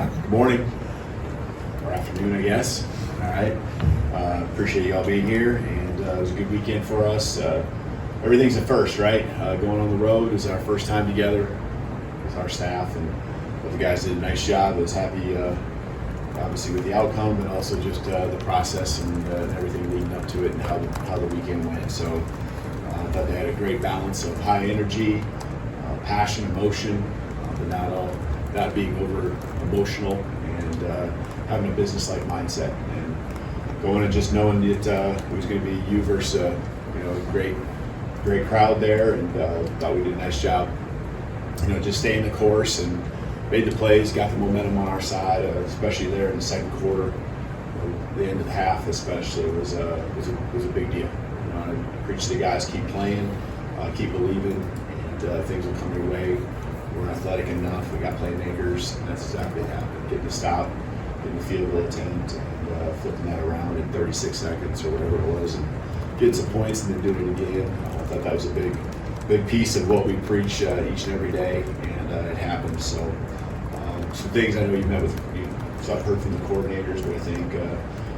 Good morning, or afternoon, I guess. All right. Appreciate you all being here, and it was a good weekend for us. Everything's a first, right? Going on the road is our first time together with our staff, and the guys did a nice job. I was happy, obviously, with the outcome, but also just the process and everything leading up to it and how the weekend went. So I thought they had a great balance of high energy, passion, emotion, but not being over emotional, and having a business-like mindset, and going and just knowing that it was going to be you versus a great crowd there, and thought we did a nice job. Just staying the course and made the plays, got the momentum on our side, especially there in the second quarter. The end of the half, especially, was a big deal. I preach to the guys, keep playing, keep believing, and things will come your way. We're athletic enough. We got playmakers, and that's exactly what happened. Getting the stop, getting the field goal attempt, and flipping that around in 36 seconds or whatever it was, and getting some points and then doing it again. I thought that was a big piece of what we preach each and every day, and it happened. So some things I know you met with, so I've heard from the coordinators, but I think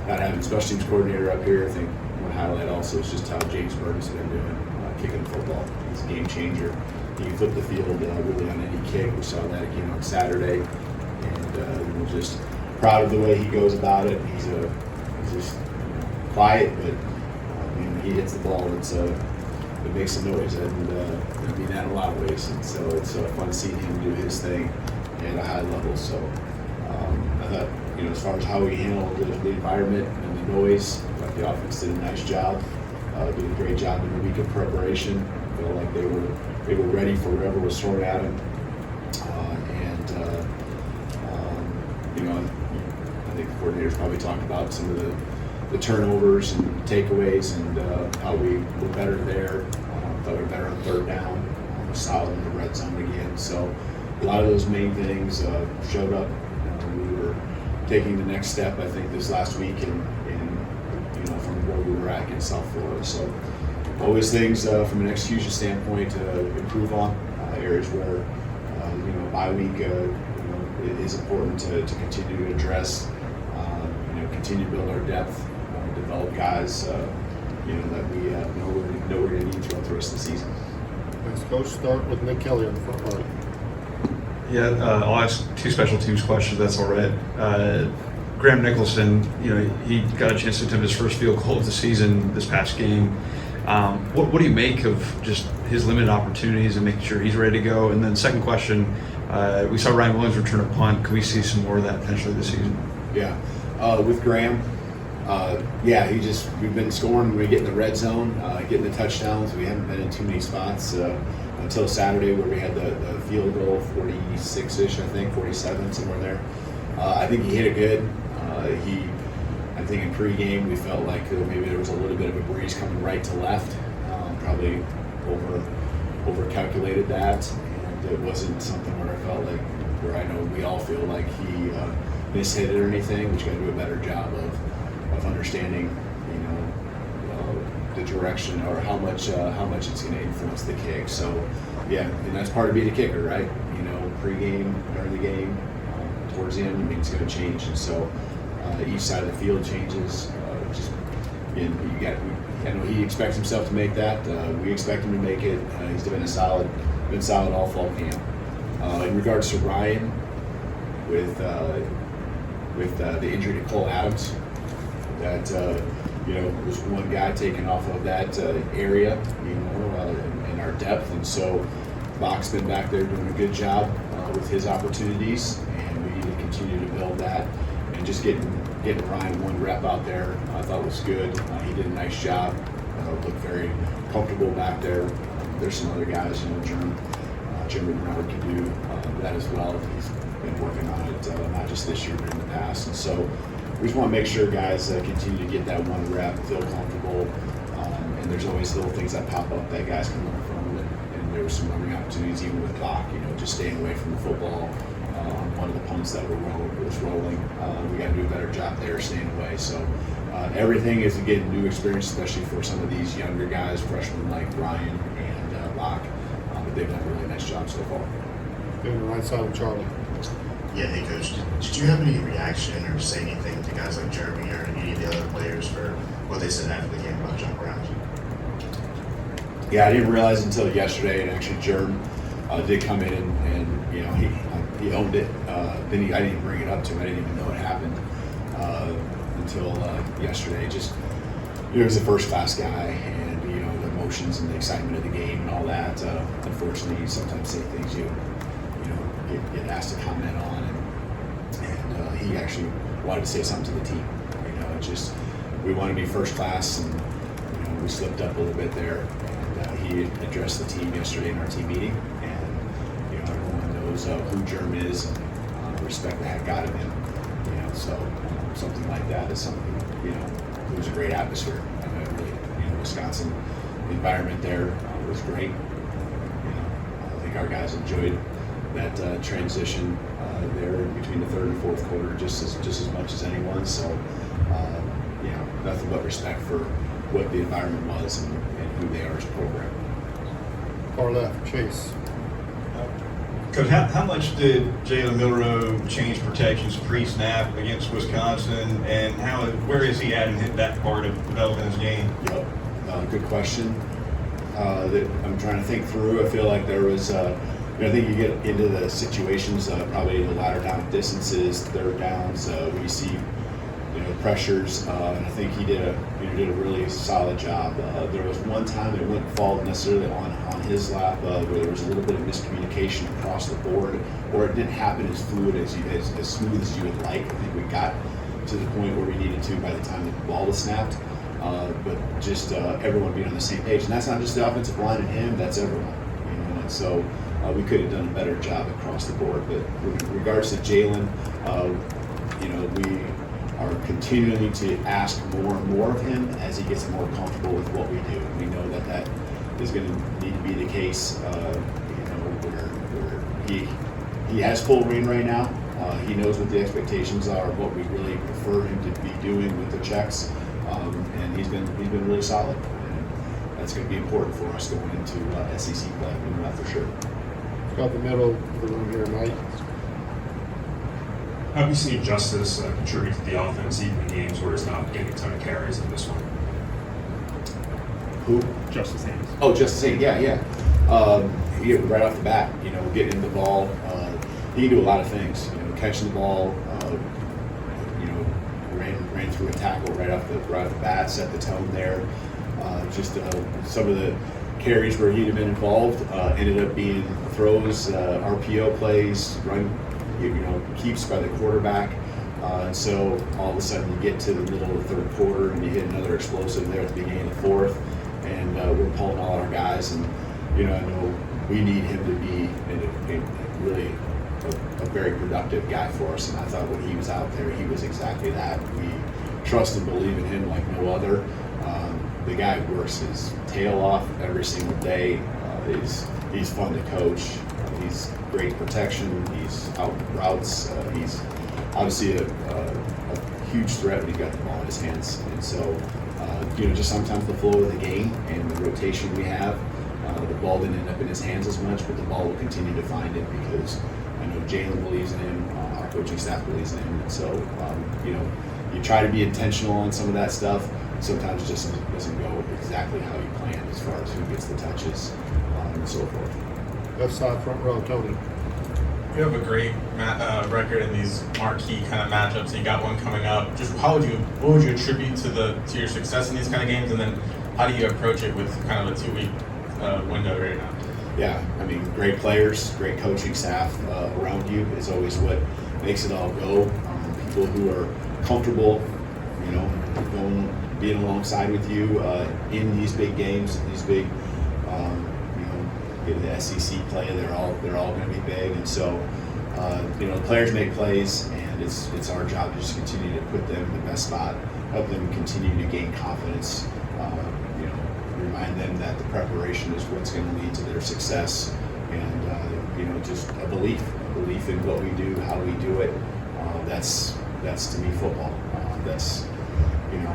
not having special teams coordinator up here, I think one highlight also is just how James Burton's been doing, kicking the football. He's a game changer. He can flip the field really on any kick. We saw that again on Saturday, and we're just proud of the way he goes about it. He's just quiet, but when he hits the ball, it makes a noise, and I mean that in a lot of ways. And so it's fun seeing him do his thing at a high level. So I thought, as far as how we handled the environment and the noise, I thought the offense did a nice job, did a great job in the week of preparation. I feel like they were ready for whatever was thrown at them, I think the coordinators probably talked about some of the turnovers and takeaways, and how we were better there. Thought we were better on third down, solid in the red zone again. So a lot of those main things showed up. We were taking the next step, I think, this last week, and from where we were at in South Florida. So always things from an execution standpoint to improve on, areas where bye week it is important to continue to address, continue to build our depth, develop guys that we know we're going to need throughout the rest of the season. Let's go start with Nick Kelly on the front line. Yeah, I'll ask two special teams questions. That's all right. Graham Nicholson, he got a chance to attempt his first field goal of the season this past game. What do you make of just his limited opportunities and making sure he's ready to go? And then second question, we saw Ryan Williams return a punt. Can we see some more of that potentially this season? Yeah, with Graham, we've been scoring when we get in the red zone, getting the touchdowns. We haven't been in too many spots until Saturday, where we had the field goal, 46-ish, I think, 47, somewhere there. I think he hit it good. I think in pregame we felt like maybe there was a little bit of a breeze coming right to left. Probably over calculated that, and it wasn't something where I felt like, where I know we all feel like he mishit it or anything. We just got to do a better job of understanding, the direction or how much it's going to influence the kick. So yeah, and that's part of being a kicker, right? Pregame, during the game, towards the end, it's going to change, and so each side of the field changes. I know he expects himself to make that. We expect him to make it. He's been solid all fall camp. In regards to Ryan, with the injury to Cole Adams, that was one guy taken off of that area, in our depth, and so Bach's been back there doing a good job with his opportunities, and we need to continue to build that. And just getting Ryan one rep out there, I thought was good. He did a nice job. Looked very comfortable back there. There's some other guys, Jim Bernard can do that as well. He's been working on it, not just this year, but in the past. And so we just want to make sure guys continue to get that one rep, feel comfortable. And there's always little things that pop up that guys can learn from. And there were some learning opportunities even with Bach, just staying away from the football. On one of the punts that was rolling. We got to do a better job there, staying away. So everything is, again, new experience, especially for some of these younger guys, freshmen like Ryan and Bach. But they've done a really nice job so far. And right side of Charlie. Yeah, hey coach, did you have any reaction or say anything to guys like Jeremy or any of the other players for what they said after the game about jump around? Yeah, I didn't realize until yesterday, and actually Jerm did come in and you know he owned it. Then I didn't even bring it up to him. I didn't even know it happened until yesterday. Just he was a first class guy, and you know the emotions and the excitement of the game and all that. Unfortunately, you sometimes say things you get asked to comment on, and he actually wanted to say something to the team. You know, it just we want to be first class, and you know we slipped up a little bit there. He addressed the team yesterday in our team meeting, and you know everyone knows who Jerm is, and respect the heck out of him. You know, so something like that is something. You know, it was a great atmosphere. Really, you know, Wisconsin environment there was great. You know, I think our guys enjoyed that transition there between the third and fourth quarter just as much as anyone. So you know, nothing but respect for what the environment was and who they are as a program. Far left, Chase. Coach, how much did Jalen Milroe change protections pre-snap against Wisconsin, and where is he at in that part of developing his game? Yep, good question. That I'm trying to think through. I feel like there was, you know, I think you get into the situations, probably the latter down distances, third downs, where you see, you know, pressures, and I think he did a really solid job. There was one time it wouldn't fall necessarily on his lap, where there was a little bit of miscommunication across the board, or it didn't happen as fluid as smooth as you would like. I think we got to the point where we needed to by the time the ball was snapped, but just everyone being on the same page, and that's not just the offensive line and him, that's everyone. You know, and so we could have done a better job across the board. But with regards to Jalen, you know, we are continuing to ask more and more of him as he gets more comfortable with what we do. We know that is going to need to be the case. You know, where he has full reign right now. He knows what the expectations are, what we really prefer him to be doing with the checks, and he's been really solid. And that's going to be important for us going into SEC play. We know that for sure. Got the middle of the room here, Mike. How have you seen Justice contribute to the offense even in games where he's not getting a ton of carries in this one? Who? Justice Haynes. Oh, Justice Haynes, yeah. Right off the bat, you know, getting him the ball. He can do a lot of things. You know, catching the ball. You know, ran through a tackle right off the bat, set the tone there. Just some of the carries where he'd have been involved ended up being throws, RPO plays, run. You know, keeps by the quarterback. And so all of a sudden you get to the middle of the third quarter and you hit another explosive there at the beginning of the fourth, and we're pulling all our guys. And you know, I know we need him to be really a very productive guy for us. And I thought when he was out there, he was exactly that. We trust and believe in him like no other. The guy works his tail off every single day. He's fun to coach. He's great protection. He's out routes. He's obviously a huge threat when he's got the ball in his hands. And so, you know, just sometimes the flow of the game and the rotation we have, the ball didn't end up in his hands as much, but the ball will continue to find it because I know Jalen believes in him, our coaching staff believes in him. And so, you know, you try to be intentional on some of that stuff. Sometimes it just doesn't go exactly how you planned as far as who gets the touches and so forth. Left side, front row, Tony. You have a great record in these marquee kind of matchups. You got one coming up. Just what would you attribute to your success in these kind of games, and then how do you approach it with kind of a 2-week window right now? Yeah, I mean, great players, great coaching staff around you is always what makes it all go. People who are comfortable, you know, being alongside with you in these big games, these big, you know, the SEC play. They're all going to be big, and so you know, the players make plays, and it's our job to just continue to put them in the best spot, help them continue to gain confidence. You know, remind them that the preparation is what's going to lead to their success, and you know, just a belief in what we do, how we do it. That's to me football. That's, you know,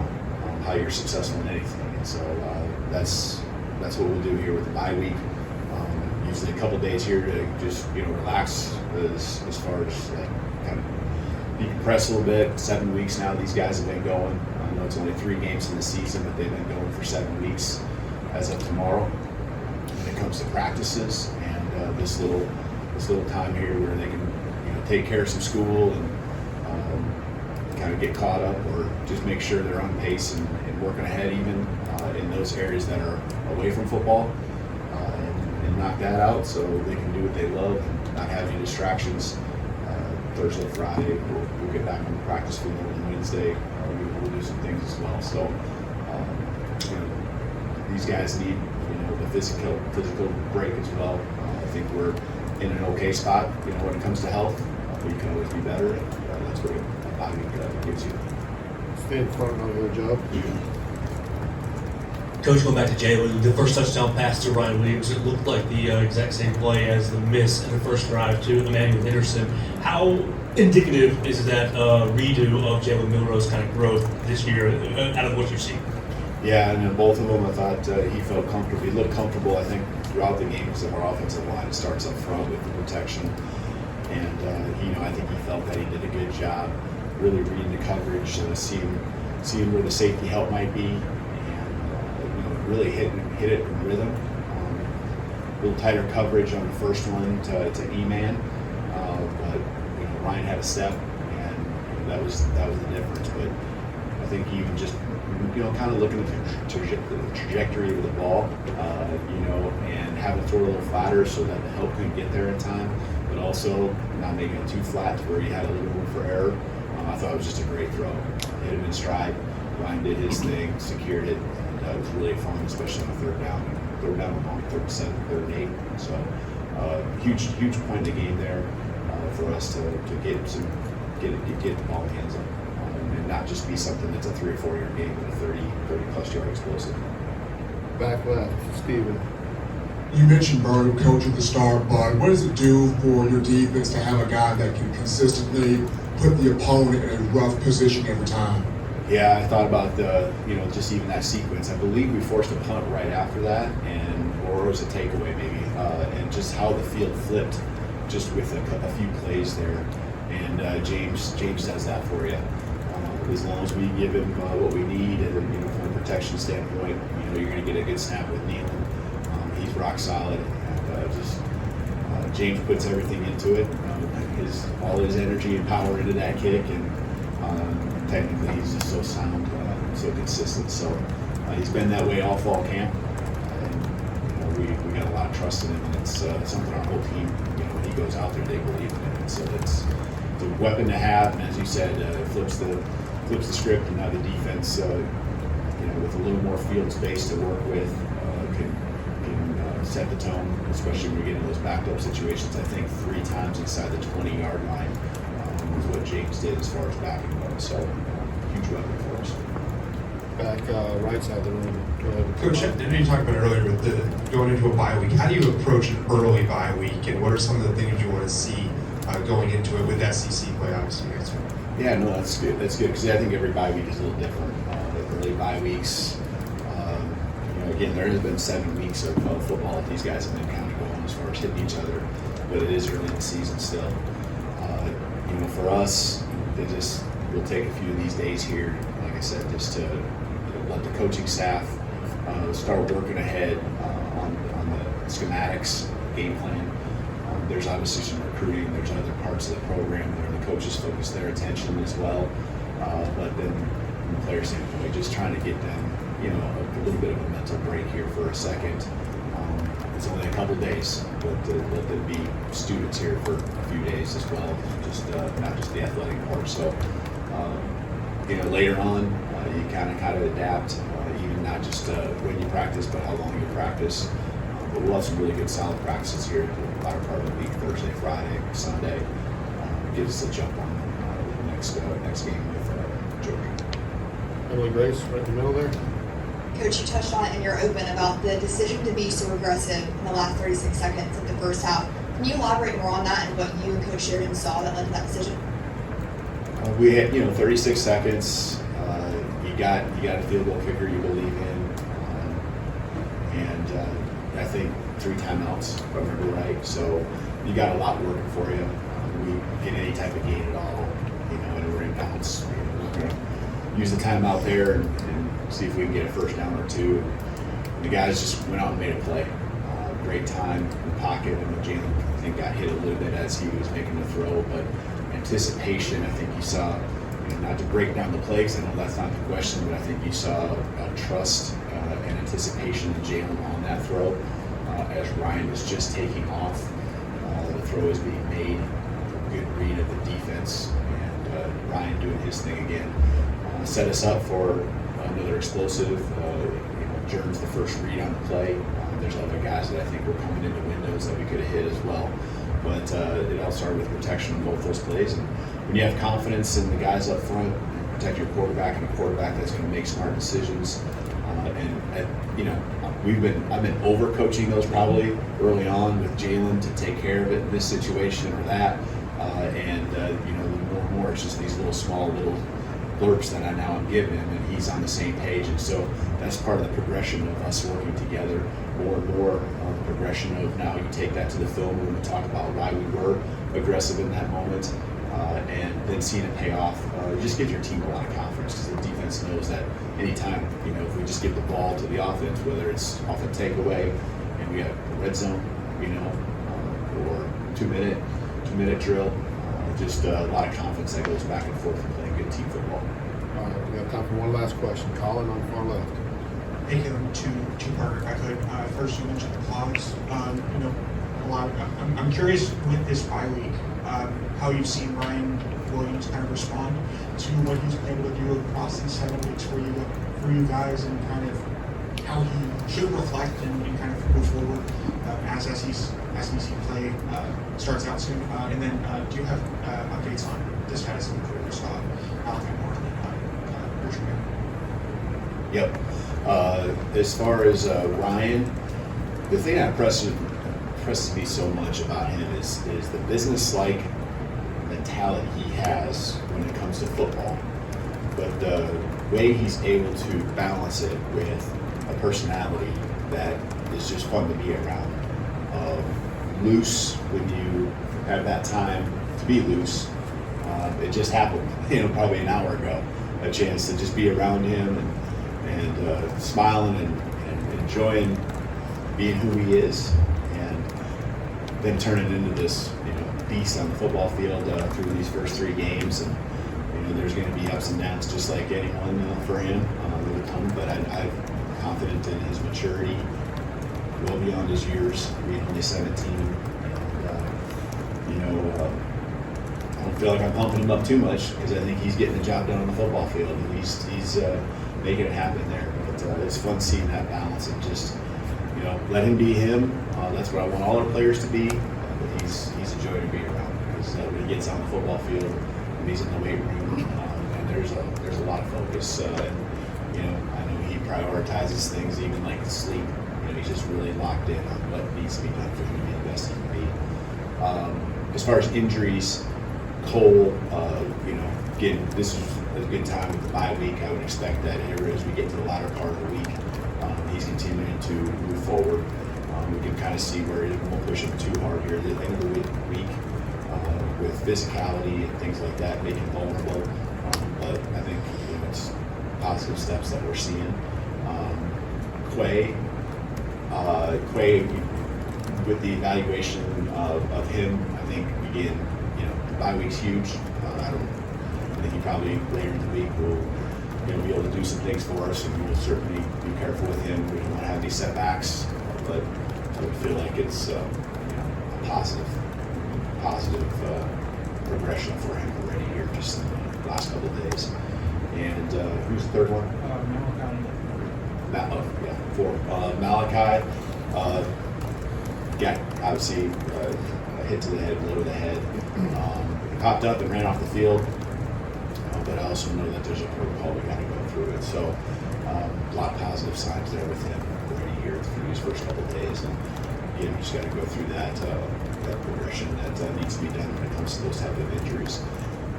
how you're successful in anything. And so that's what we'll do here with the bye week. Usually a couple days here to just, you know, relax as far as kind of decompress a little bit. 7 weeks now these guys have been going. I know it's only 3 games in the season, but they've been going for 7 weeks as of tomorrow. When it comes to practices and this little time here where they can take care of some school and kind of get caught up or just make sure they're on pace and working ahead even in those areas that are away from football and knock that out so they can do what they love and not have any distractions. Thursday, Friday, we'll get back on the practice field, and Wednesday we'll do some things as well. So these guys need the physical break as well. I think we're in an okay spot when it comes to health. We can always be better. That's what a bye week gives you. Stay in front of your job. Coach, going back to Jalen, the first touchdown pass to Ryan Williams, it looked like the exact same play as the miss in the first drive to Emmanuel Henderson. How indicative is that redo of Jalen Milroe's kind of growth this year out of what you've seen? Yeah, and both of them, I thought he felt comfortable. He looked comfortable, I think, throughout the game because of our offensive line. It starts up front with the protection. And, I think he felt that he did a good job really reading the coverage, seeing where the safety help might be, and, really hit it in rhythm. A little tighter coverage on the first one to E-Man, but, Ryan had a step, and that was the difference. But I think even just kind of looking at the trajectory of the ball, and having to throw a little flatter so that the help couldn't get there in time, but also not making it too flat to where he had a little room for error. I thought it was just a great throw. Hit him in stride. Ryan did his thing, secured it, and it was really fun, especially on the third down and long, third and 7, third and 8. So huge point in the game there for us to get the ball in the end zone. And not just be something that's a 3 or 4 yard game, but a 30 plus yard explosive. Back left, Steven. You mentioned Bird, coach at the start, but what does it do for your defense to have a guy that can consistently put the opponent in a rough position every time? Yeah, I thought about just even that sequence. I believe we forced a punt right after that, or it was a takeaway maybe, and just how the field flipped just with a few plays there. And James does that for you. As long as we give him what we need, and from a protection standpoint, you're going to get a good snap with Nealon. He's rock solid, and James puts everything into it. All his energy and power into that kick, and technically he's just so sound, so consistent. So he's been that way all fall camp, and we got a lot of trust in him, and it's something our whole team, when he goes out there, they believe in him. And so it's a weapon to have, and as you said, it flips the script, and now the defense, with a little more field space to work with, can set the tone, especially when we get into those backed up situations. I think 3 times inside the 20-yard line was what James did as far as backing up. So huge weapon for us. Back right side of the room. Go ahead. Coach, didn't you talk about earlier with going into a bye week? How do you approach an early bye week, and what are some of the things you want to see going into it with SEC play, obviously? Yeah, no, that's good. That's good because I think every bye week is a little different. The early bye weeks, again, there has been 7 weeks of football that these guys have been kind of going as far as hitting each other, but it is early in the season still. For us, we'll take a few of these days here, like I said, just to let the coaching staff start working ahead on the schematics, game plan. There's obviously some recruiting. There's other parts of the program where the coaches focus their attention as well. But then from the player standpoint, just trying to get them, a little bit of a mental break here for a second. It's only a couple days, but let them be students here for a few days as well, just not just the athletic part. So, later on, you kind of adapt, even not just when you practice, but how long you practice. But we'll have some really good solid practices here the latter part of the week, Thursday, Friday, Sunday. Gives us a jump on the next game with Georgia. Emily Grace, right in the middle there. Coach, you touched on it in your open about the decision to be so aggressive in the last 36 seconds of the first half. Can you elaborate more on that and what you and Coach Sheridan saw that led to that decision? We had, 36 seconds. You got a field goal kicker you believe in, and I think 3 timeouts, if I remember right. So you got a lot working for you. we get any type of gain at all, and we're in bounds, we're going to use the time out there and see if we can get a first down or two. And the guys just went out and made a play. Great time in the pocket. Jalen, I think, got hit a little bit as he was making the throw, but anticipation, I think you saw, not to break down the play, because I know that's not the question, but I think you saw trust and anticipation in Jalen on that throw as Ryan was just taking off. The throw is being made, good read of the defense, and Ryan doing his thing again. Set us up for another explosive. Jerm's the first read on the play. There's other guys that I think were coming into windows that we could have hit as well. But it all started with protection on both those plays. And when you have confidence in the guys up front, protect your quarterback and a quarterback that's going to make smart decisions. I've been overcoaching those probably early on with Jalen to take care of it in this situation or that. More and more it's just these small blurbs that I now am giving him, and he's on the same page. And so that's part of the progression of us working together more and more. The progression of now you take that to the film room and talk about why we were aggressive in that moment, and then seeing it pay off. It just gives your team a lot of confidence, because the defense knows that anytime, if we just give the ball to the offense, whether it's off a takeaway and we have a red zone, or two-minute drill, just a lot of confidence that goes back and forth and playing good team football. All right, we got time for one last question. Colin on the far left. Hey, Kalen, two-parter if I could. First, you mentioned the clogs. I'm curious with this bye week, how you've seen Ryan Williams kind of respond to what he's been able to do across these 7 weeks for you guys, and kind of how he should reflect and kind of move forward as we see play starts out soon. And then do you have updates on this guy as a recruiter? Malachi Moore and Richard Mann? Yep. As far as Ryan, the thing that impresses me so much about him is the business-like mentality he has when it comes to football. But the way he's able to balance it with a personality that is just fun to be around. Loose when you have that time to be loose. It just happened, probably an hour ago. A chance to just be around him and smiling and enjoying being who he is, and then turning into this beast on the football field through these first 3 games. And there's going to be ups and downs just like anyone for him will come, but I'm confident in his maturity well beyond his years, being only 17. I don't feel like I'm pumping him up too much, because I think he's getting the job done on the football field, and he's making it happen there. But it's fun seeing that balance and just let him be him. That's what I want all our players to be. But he's a joy to be around, because when he gets on the football field, when he's in the weight room, and there's a lot of focus. I know he prioritizes things, even like sleep. He's just really locked in on what needs to be done for him to be the best he can be. As far as injuries, Cole, again, this is a good time with the bye week. I would expect that here as we get to the latter part of the week, he's continuing to move forward. We can kind of see where he won't push him too hard here at the end of the week with physicality and things like that, make him vulnerable. But I think it's positive steps that we're seeing. Quay, with the evaluation of him, I think again, the bye week's huge. I think he probably later in the week will be able to do some things for us, and we'll certainly be careful with him. We don't want to have any setbacks, but I would feel like it's a positive progression for him already here just in the last couple of days. And who's the third one? Malachi. Obviously a hit to the head, blow to the head. He popped up and ran off the field, but I also know that there's a protocol we got to go through it. So a lot of positive signs there with him already here through these first couple of days. And you just got to go through that progression that needs to be done when it comes to those type of injuries.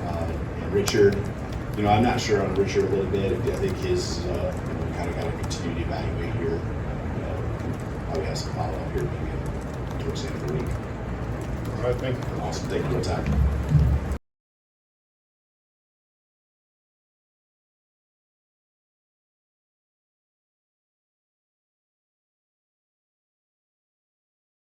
And Richard, I'm not sure on Richard a little bit. I think his, we kind of got to continue to evaluate here. Probably has some follow-up here maybe towards the end of the week. All right, thank you. Awesome. Thank you for your time.